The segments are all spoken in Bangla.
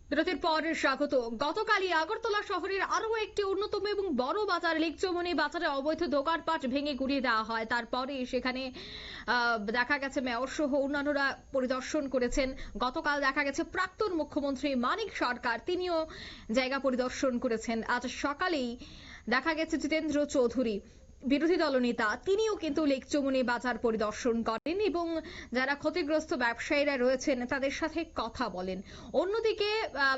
বিরতির পর স্বাগত। গতকালই আগরতলা শহরের আরো একটি অন্যতম এবং বড় বাজার লেকচৌমনি বাজারে অবৈধ দোকানপাট ভেঙে গুড়িয়ে দেওয়া হয়। তারপরে সেখানে দেখা গেছে মেয়র সহ অন্যান্যরা পরিদর্শন করেছেন। গতকাল দেখা গেছে প্রাক্তন মুখ্যমন্ত্রী মানিক সরকার তিনিও জায়গা পরিদর্শন করেছেন। আজ সকালেই দেখা গেছে জিতেন্দ্র চৌধুরী বিরোধী দলনেতা তিনিও কিন্তু লেকচৌমনি বাজার পরিদর্শন করেন এবং যারা ক্ষতিগ্রস্ত ব্যবসায়ীরা রয়েছেন তাদের সাথে কথা বলেন। অন্যদিকে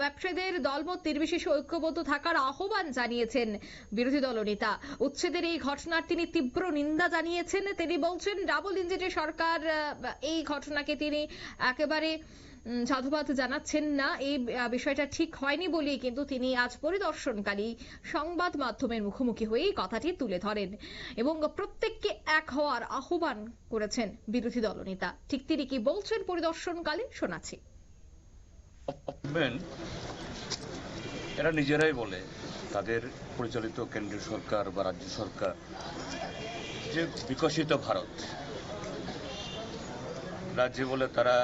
ব্যবসায়ীদের দলমত নির্বিশেষে ঐক্যবদ্ধ থাকার আহ্বান জানিয়েছেন বিরোধী দলনেতা। উচ্ছেদের এই ঘটনার তিনি তীব্র নিন্দা জানিয়েছেন। তিনি বলছেন ডাবল ইঞ্জিনের সরকার এই ঘটনাকে তিনি একেবারে সাধুবাদ জানাচ্ছেন না। এই বিষয়টা ঠিক হয়নি বলেই কিন্তু তিনি আজ পরিদর্শনকারী সংবাদ মাধ্যমের মুখোমুখি হয়ে এই কথাটি তুলে ধরেন এবং প্রত্যেককে এক হওয়ার আহ্বান করেছেন বিরোধী দলনেতা। ঠিক তিনি কি বলছেন পরিদর্শনকালে শোনাচ্ছি। এরা নিজেরাই বলে তাদের পরিচালিত কেন্দ্রীয় সরকার বা রাজ্য সরকার যে বিকশিত ভারত, রাজ্যে বলে তারা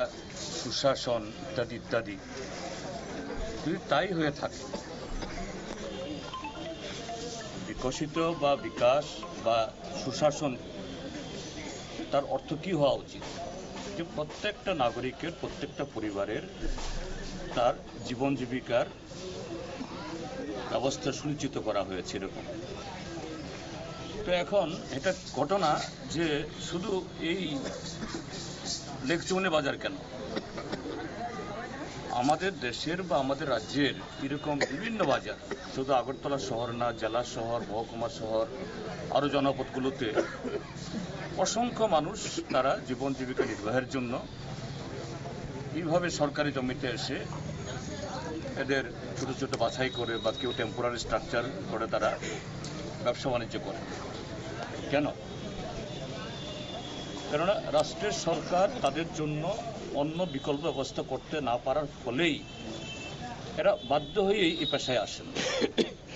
সুশাসন ইত্যাদি ইত্যাদি। যদি তাই হয়ে থাকে, বিকশিত বা বিকাশ বা সুশাসন তার অর্থ কি হওয়া উচিত? যে প্রত্যেকটা নাগরিকের, প্রত্যেকটা পরিবারের তার জীবন জীবিকার ব্যবস্থা সুনিশ্চিত করা হয়েছে এরকম। তো এখন এটা ঘটনা যে শুধু এই লেকচৌমনি বাজার কেন, আমাদের দেশের বা আমাদের রাজ্যের এরকম বিভিন্ন বাজার, শুধু আগরতলা শহর না, জেলা শহর, মহকুমা শহর, আরও জনপদগুলোতে অসংখ্য মানুষ তারা জীবন জীবিকা নির্বাহের জন্য এইভাবে সরকারি জমিতে এসে এদের ছোট ছোট বাছাই করে বা কেউ টেম্পোরারি স্ট্রাকচার করে তারা ব্যবসা বাণিজ্য করে। কেন? কেননা রাষ্ট্রের সরকার তাদের জন্য অন্য বিকল্প ব্যবস্থা করতে না পারার ফলেই এরা বাধ্য হয়েই এই পেশায় আসেন।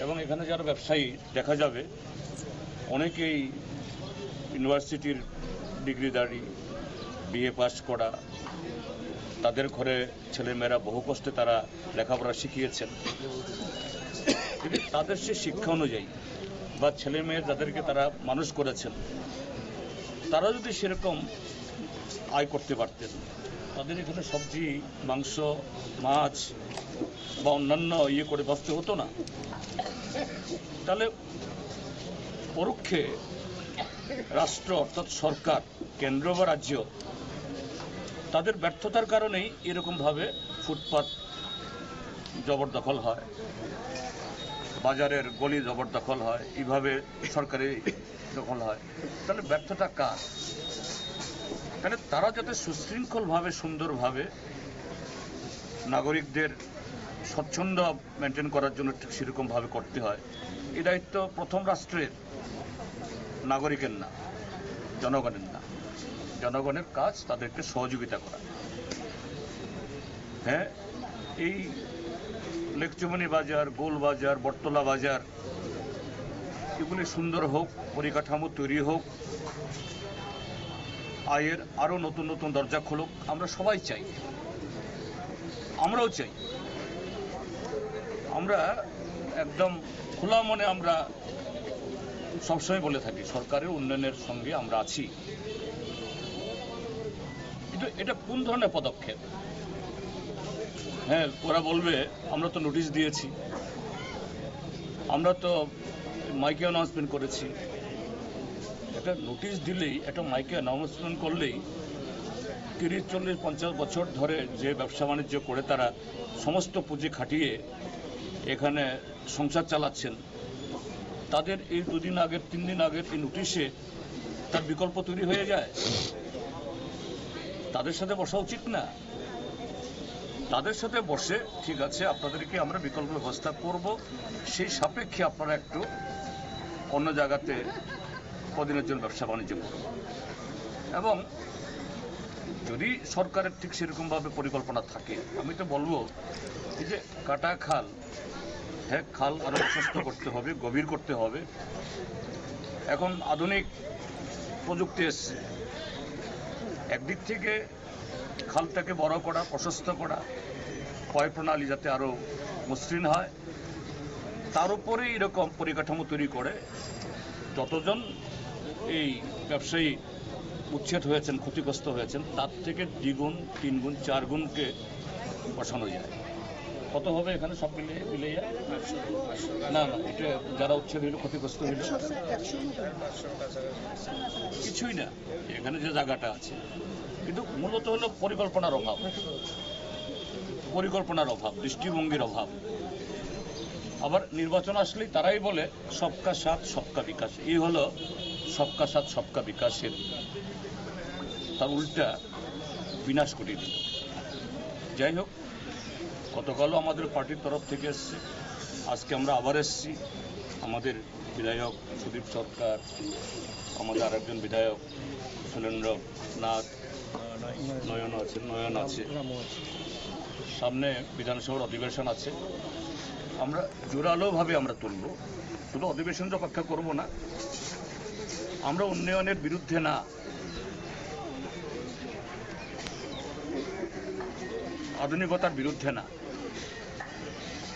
এবং এখানে যারা ব্যবসায়ী দেখা যাবে অনেকেই ইউনিভার্সিটির ডিগ্রিধারী, বিএ পাস করা, তাদের ঘরে ছেলেমেয়েরা বহু কষ্টে তারা লেখাপড়া শিখিয়েছেন। কিন্তু তাদের সে শিক্ষা অনুযায়ী বা ছেলেমেয়ে যাদেরকে তারা মানুষ করেছেন, তারা যদি সেরকম আয় করতে পারতেন, তাদের এখানে সবজি, মাংস, মাছ বা অন্যান্য করে বাঁচতে হতো না। তাহলে পরোক্ষে রাষ্ট্র অর্থাৎ সরকার, কেন্দ্র বা রাজ্য, তাদের ব্যর্থতার কারণেই এরকমভাবে ফুটপাত জবরদখল হয়, বাজারের গলি জবরদখল হয়, এইভাবে সরকারি দখল হয়। তাহলে ব্যর্থতা কার? তাহলে তারা যাতে সুশৃঙ্খলভাবে, সুন্দরভাবে নাগরিকদের স্বচ্ছন্দ মেনটেন করার জন্য ঠিক সেরকমভাবে করতে হয়। এই দায়িত্ব প্রথম রাষ্ট্রের, নাগরিকের না, জনগণের না। জনগণের কাজ তাদেরকে সহযোগিতা করা। হ্যাঁ, এই লেকচৌমনি বাজার, গোল বাজার, বটতলা বাজার, এগুলি সুন্দর হোক, পরিকাঠামো তৈরি হোক, আয়ের আরও নতুন নতুন দরজা খুলুক, আমরা সবাই চাই, আমরাও চাই। আমরা একদম খোলা মনে আমরা সবসময় বলে থাকি সরকারের উন্নয়নের সঙ্গে আমরা আছি। কিন্তু এটা কোন ধরনের পদক্ষেপ? হ্যাঁ, ওরা বলবে আমরা তো নোটিশ দিয়েছি, আমরা তো মাইকে অ্যানাউন্সমেন্ট করেছি। একটা নোটিশ দিলেই, একটা মাইকে অ্যানাউন্সমেন্ট করলেই 30, 40, 50 বছর ধরে যে ব্যবসা বাণিজ্য করে তারা সমস্ত পুঁজি খাটিয়ে এখানে সংসার চালাচ্ছেন, তাদের এই 2 দিন আগের, 3 দিন আগের এই নোটিশে তার বিকল্প তৈরি হয়ে যায়। তাদের সাথে বসা উচিত না? তাদের সাথে বসে ঠিক আছে, আপনাদেরকে আমরা বিকল্প ব্যবস্থা করব, সেই সাপেক্ষে আপনারা একটু অন্য জায়গাতে কদিনের জন্য ব্যবসা বাণিজ্য করব। এবং যদি সরকারের ঠিক সেরকমভাবে পরিকল্পনা থাকে, আমি তো বলবো এই যে কাটা খাল, হ্যাঁ, খাল আরো প্রশস্ত করতে হবে, গভীর করতে হবে। এখন আধুনিক প্রযুক্তি এসছে, একদিক থেকে খালটাকে বড় করা, প্রশস্ত করা, ক্রয় প্রণালী যাতে আরো মসৃণ হয়, তার উপরে এরকম পরিকাঠামো তৈরি করে যতজন এই ব্যবসায়ী উচ্ছেদ হয়েছেন, ক্ষতিগ্রস্ত হয়েছেন, তার থেকে দ্বিগুণ, 3 গুণ, 4 গুণকে বসানো যায়। কত হবে এখানে সব মিলিয়ে? না, এটা যারা উচ্ছেদ হইল, ক্ষতিগ্রস্ত হইল, কিছুই না এখানে যে জায়গাটা আছে। কিন্তু মূলত হলো পরিকল্পনার অভাব, দৃষ্টিভঙ্গির অভাব। আবার নির্বাচন আসলেই তারাই বলে সবকা সাথ সবকা বিকাশ। এই হলো সবকা সাথ সবকা বিকাশের তার উল্টা বিনাশ ঘটিয়ে দিল। যাই হোক, গতকালও আমাদের পার্টির তরফ থেকে এসছে, আজকে আমরা আবার এসছি। আমাদের বিধায়ক সুদীপ সরকার, আমাদের আরেকজন বিধায়ক সুরেন্দ্রনাথ, নয়ন আছে, সামনে বিধানসভার অধিবেশন আছে। আমরা জোরালোভাবে আমরা তুলব, শুধু অধিবেশনের অপেক্ষা করব না। আমরা উন্নয়নের বিরুদ্ধে না, আধুনিকতার বিরুদ্ধে না।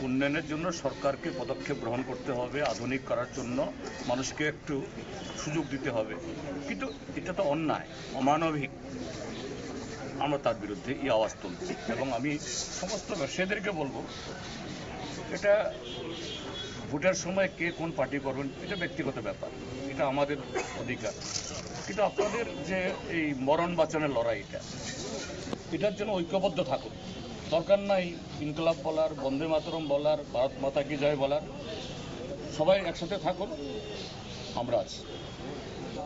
উন্নয়নের জন্য সরকারকে পদক্ষেপ গ্রহণ করতে হবে, আধুনিক করার জন্য মানুষকে একটু সুযোগ দিতে হবে। কিন্তু এটা তো অন্যায়, অমানবিক। আমরা তার বিরুদ্ধে এই আওয়াজ তুলছি এবং আমি সমস্ত ব্যবসায়ীদেরকে বলবো, এটা ভোটের সময় কে কোন পার্টি করবেন এটা ব্যক্তিগত ব্যাপার, এটা আমাদের অধিকার। কিন্তু আপনাদের যে এই মরণ বাঁচানোর লড়াই, এটার জন্য ঐক্যবদ্ধ থাকুন। দরকার নাই ইনকলাব বলার, বন্দে মাতরম বলার, ভারত মাতা কি জয় বলার। সবাই একসাথে থাকুন, আমরা আছি।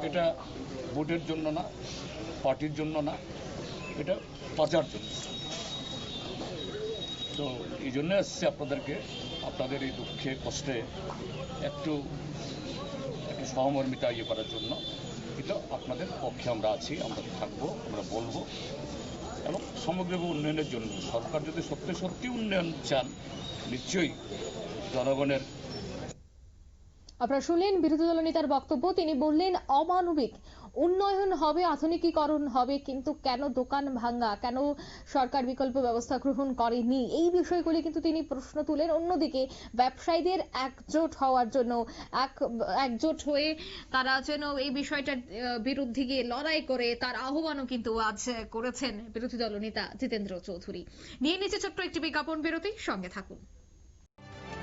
এটা ভোটের জন্য না, পার্টির জন্য না, এটা বাঁচার জন্য। তো এই জন্য এসছে আপনাদেরকে, আপনাদের এই দুঃখে কষ্টে একটু সহমর্মিতা করার জন্য। এটা আপনাদের পক্ষে আমরা আছি, আমরা থাকবো, আমরা বলবো। এবং সমগ্র উন্নয়নের জন্য সরকার যদি সত্যি উন্নয়ন চান, নিশ্চয়ই জনগণের। আপনারা শুনলেন বিরোধী দলনেতার বক্তব্য। তিনি বললেন অমানবিক উন্নয়ন হবে, আধুনিকীকরণ হবে, কিন্তু কেন দোকান ভাঙ্গা, কেন সরকার বিকল্প ব্যবস্থা গ্রহণ করেনি, এই বিষয়গুলি কিন্তু তিনি প্রশ্ন তুলেন। অন্যদিকে ব্যবসায়ীদের একজোট হওয়ার জন্য, একজোট হয়ে তারা যেন এই বিষয়টার বিরুদ্ধে গিয়ে লড়াই করে তার আহ্বানও কিন্তু আজ করেছেন বিরোধী দলনেতা জিতেন্দ্র চৌধুরী। নিয়ে নিচে ছোট্ট একটি বিজ্ঞাপন বিরতি, সঙ্গে থাকুন।